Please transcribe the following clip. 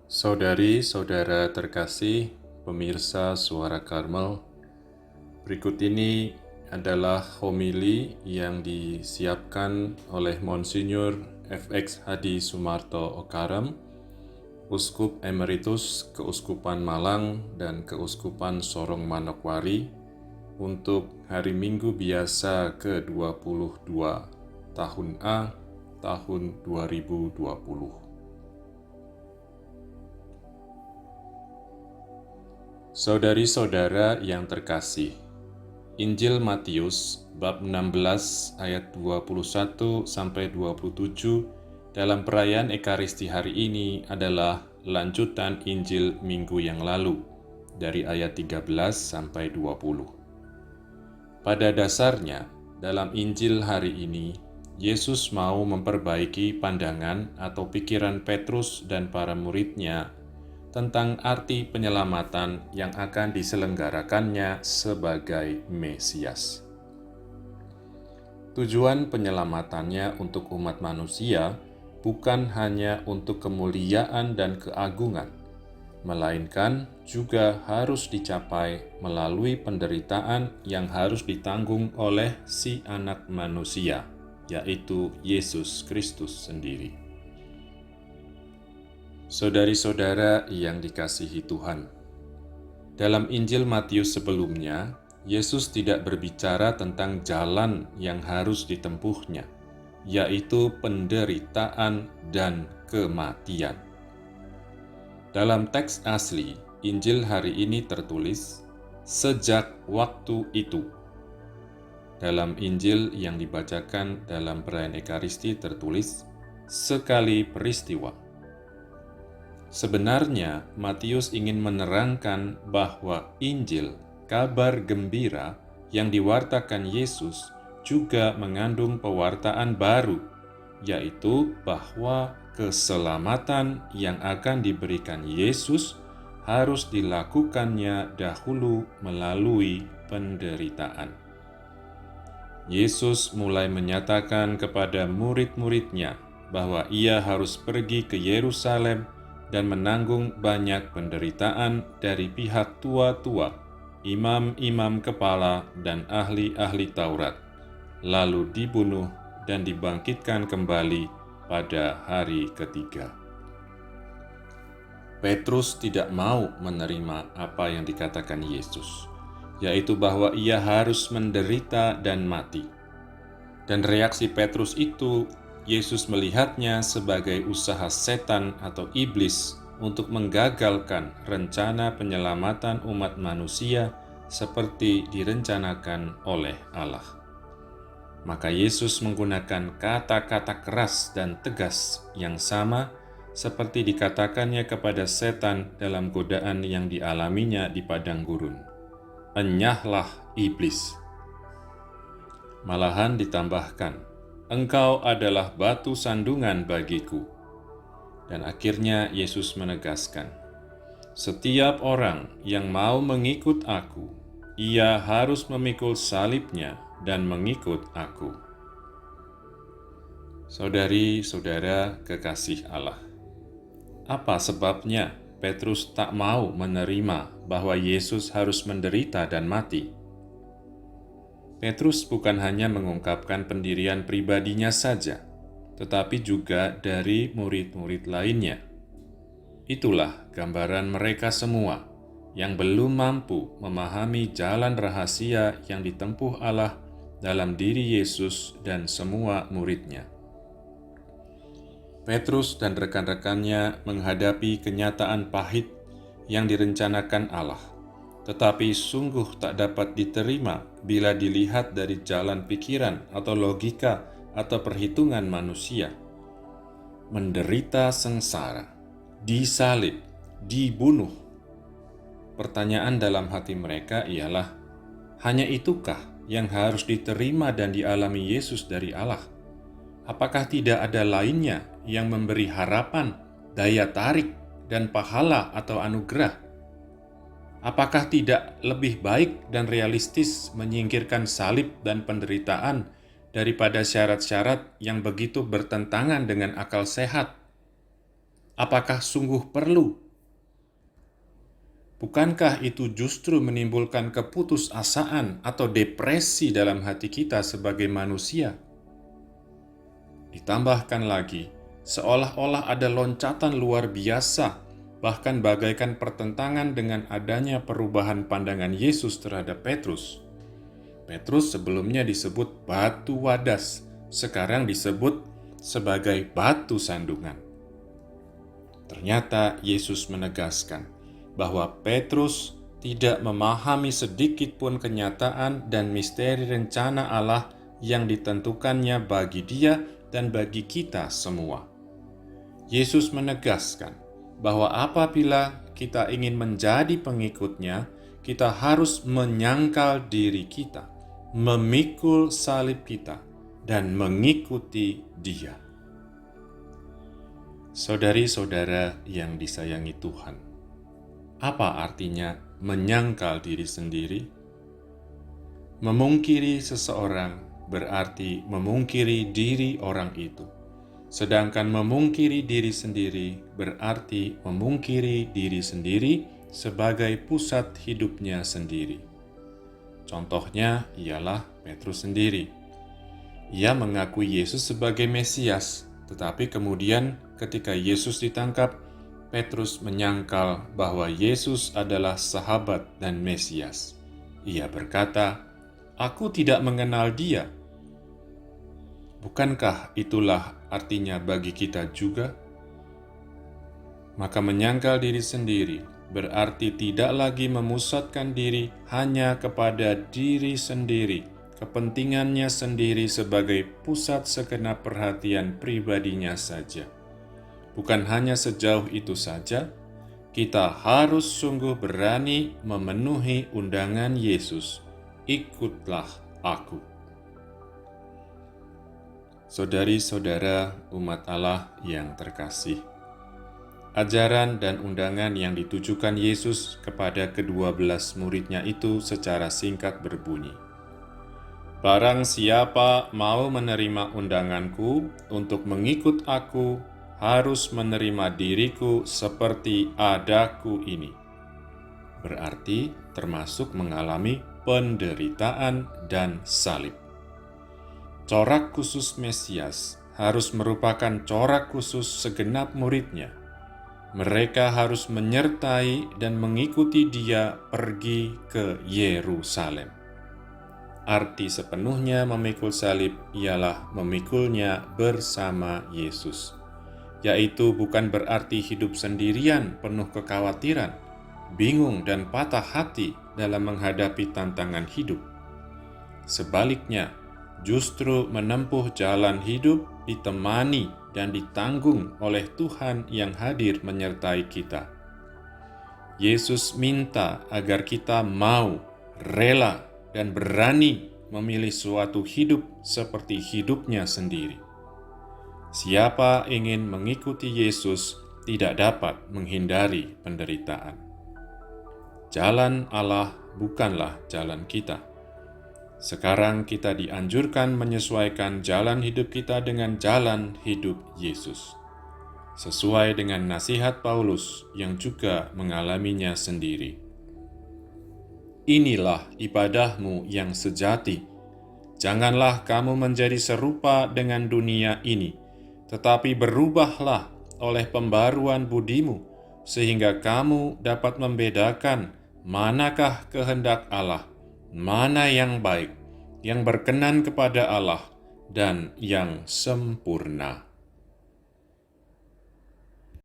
Saudari-saudara terkasih, pemirsa Suara Karmel, berikut ini adalah homili yang disiapkan oleh Monsinyur FX Hadi Sumarto Okaram, Uskup Emeritus Keuskupan Malang dan Keuskupan Sorong Manokwari untuk hari Minggu biasa ke-22 tahun A tahun 2020. Saudari-saudara yang terkasih, Injil Matius bab 16 ayat 21 sampai 27 dalam perayaan Ekaristi hari ini adalah lanjutan Injil minggu yang lalu dari ayat 13 sampai 20. Pada dasarnya, dalam Injil hari ini, Yesus mau memperbaiki pandangan atau pikiran Petrus dan para muridnya tentang arti penyelamatan yang akan diselenggarakannya sebagai Mesias. Tujuan penyelamatannya untuk umat manusia bukan hanya untuk kemuliaan dan keagungan, melainkan juga harus dicapai melalui penderitaan yang harus ditanggung oleh si Anak Manusia, yaitu Yesus Kristus sendiri. Saudari-saudara yang dikasihi Tuhan, dalam Injil Matius sebelumnya, Yesus tidak berbicara tentang jalan yang harus ditempuhnya, yaitu penderitaan dan kematian. Dalam teks asli, Injil hari ini tertulis, "Sejak waktu itu." Dalam Injil yang dibacakan dalam perayaan Ekaristi tertulis, "Sekali peristiwa." Sebenarnya, Matius ingin menerangkan bahwa Injil, kabar gembira yang diwartakan Yesus, juga mengandung pewartaan baru, yaitu bahwa keselamatan yang akan diberikan Yesus harus dilakukannya dahulu melalui penderitaan. Yesus mulai menyatakan kepada murid-muridnya bahwa ia harus pergi ke Yerusalem dan menanggung banyak penderitaan dari pihak tua-tua, imam-imam kepala, dan ahli-ahli Taurat, lalu dibunuh dan dibangkitkan kembali pada hari ketiga. Petrus tidak mau menerima apa yang dikatakan Yesus, yaitu bahwa ia harus menderita dan mati. Dan reaksi Petrus itu Yesus melihatnya sebagai usaha setan atau iblis untuk menggagalkan rencana penyelamatan umat manusia seperti direncanakan oleh Allah. Maka Yesus menggunakan kata-kata keras dan tegas yang sama seperti dikatakannya kepada setan dalam godaan yang dialaminya di padang gurun. "Enyahlah iblis." Malahan ditambahkan, "Engkau adalah batu sandungan bagiku." Dan akhirnya Yesus menegaskan, "Setiap orang yang mau mengikut aku, ia harus memikul salibnya dan mengikut aku." Saudari-saudara kekasih Allah, apa sebabnya Petrus tak mau menerima bahwa Yesus harus menderita dan mati? Petrus bukan hanya mengungkapkan pendirian pribadinya saja, tetapi juga dari murid-murid lainnya. Itulah gambaran mereka semua yang belum mampu memahami jalan rahasia yang ditempuh Allah dalam diri Yesus dan semua muridnya. Petrus dan rekan-rekannya menghadapi kenyataan pahit yang direncanakan Allah, tetapi sungguh tak dapat diterima bila dilihat dari jalan pikiran atau logika atau perhitungan manusia. Menderita sengsara, disalib, dibunuh. Pertanyaan dalam hati mereka ialah, hanya itukah yang harus diterima dan dialami Yesus dari Allah? Apakah tidak ada lainnya yang memberi harapan, daya tarik, dan pahala atau anugerah? Apakah tidak lebih baik dan realistis menyingkirkan salib dan penderitaan daripada syarat-syarat yang begitu bertentangan dengan akal sehat? Apakah sungguh perlu? Bukankah itu justru menimbulkan keputusasaan atau depresi dalam hati kita sebagai manusia? Ditambahkan lagi, seolah-olah ada loncatan luar biasa, bahkan bagaikan pertentangan dengan adanya perubahan pandangan Yesus terhadap Petrus. Petrus sebelumnya disebut batu wadas, sekarang disebut sebagai batu sandungan. Ternyata Yesus menegaskan bahwa Petrus tidak memahami sedikit pun kenyataan dan misteri rencana Allah yang ditentukannya bagi dia dan bagi kita semua. Yesus menegaskan bahwa apabila kita ingin menjadi pengikutnya, kita harus menyangkal diri kita, memikul salib kita, dan mengikuti Dia. Saudari-saudara yang disayangi Tuhan, apa artinya menyangkal diri sendiri? Memungkiri seseorang berarti memungkiri diri orang itu. Sedangkan memungkiri diri sendiri berarti memungkiri diri sendiri sebagai pusat hidupnya sendiri. Contohnya ialah Petrus sendiri. Ia mengakui Yesus sebagai Mesias, tetapi kemudian ketika Yesus ditangkap, Petrus menyangkal bahwa Yesus adalah sahabat dan Mesias. Ia berkata, "Aku tidak mengenal Dia." Bukankah itulah artinya bagi kita juga? Maka menyangkal diri sendiri berarti tidak lagi memusatkan diri hanya kepada diri sendiri, kepentingannya sendiri sebagai pusat segenap perhatian pribadinya saja. Bukan hanya sejauh itu saja, kita harus sungguh berani memenuhi undangan Yesus. Ikutlah aku. Saudari-saudara umat Allah yang terkasih, ajaran dan undangan yang ditujukan Yesus kepada ke-12 muridnya itu secara singkat berbunyi, "Barang siapa mau menerima undanganku untuk mengikut aku, harus menerima diriku seperti adaku ini." Berarti termasuk mengalami penderitaan dan salib. Corak khusus Mesias harus merupakan corak khusus segenap muridnya. Mereka harus menyertai dan mengikuti Dia pergi ke Yerusalem. Arti sepenuhnya memikul salib ialah memikulnya bersama Yesus, yaitu bukan berarti hidup sendirian penuh kekhawatiran, bingung dan patah hati dalam menghadapi tantangan hidup. Sebaliknya, justru menempuh jalan hidup ditemani dan ditanggung oleh Tuhan yang hadir menyertai kita. Yesus minta agar kita mau, rela, dan berani memilih suatu hidup seperti hidupnya sendiri. Siapa ingin mengikuti Yesus tidak dapat menghindari penderitaan. Jalan Allah bukanlah jalan kita. Sekarang kita dianjurkan menyesuaikan jalan hidup kita dengan jalan hidup Yesus, sesuai dengan nasihat Paulus yang juga mengalaminya sendiri. Inilah ibadahmu yang sejati. Janganlah kamu menjadi serupa dengan dunia ini, tetapi berubahlah oleh pembaruan budimu, sehingga kamu dapat membedakan manakah kehendak Allah, mana yang baik, yang berkenan kepada Allah, dan yang sempurna.